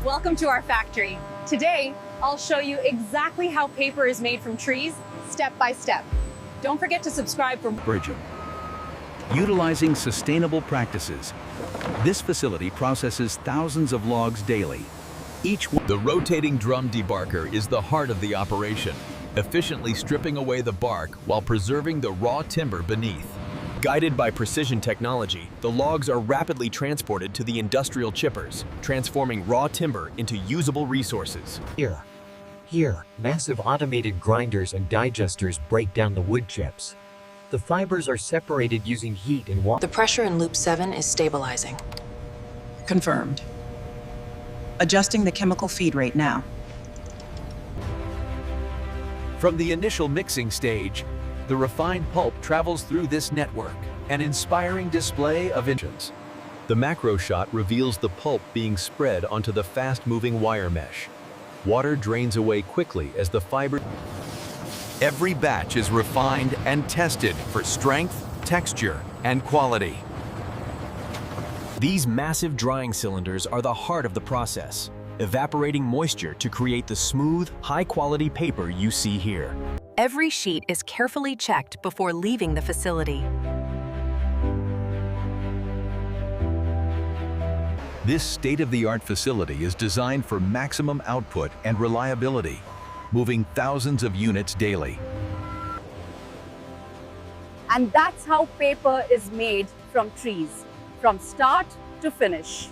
Welcome to our factory. Today, I'll show you exactly how paper is made from trees, step by step. Don't forget to subscribe for Bridging. Utilizing sustainable practices, this facility processes thousands of logs daily. The rotating drum debarker is the heart of the operation, efficiently stripping away the bark while preserving the raw timber beneath. Guided by precision technology, the logs are rapidly transported to the industrial chippers, transforming raw timber into usable resources. Here, massive automated grinders and digesters break down the wood chips. The fibers are separated using heat and water. The pressure in loop 7 is stabilizing. Confirmed. Adjusting the chemical feed rate now. From the initial mixing stage, the refined pulp travels through this network, an inspiring display of engines. The macro shot reveals the pulp being spread onto the fast-moving wire mesh. Water drains away quickly as the fiber... Every batch is refined and tested for strength, texture, and quality. These massive drying cylinders are the heart of the process, evaporating moisture to create the smooth, high-quality paper you see here. Every sheet is carefully checked before leaving the facility. This state-of-the-art facility is designed for maximum output and reliability, moving thousands of units daily. And that's how paper is made from trees, from start to finish.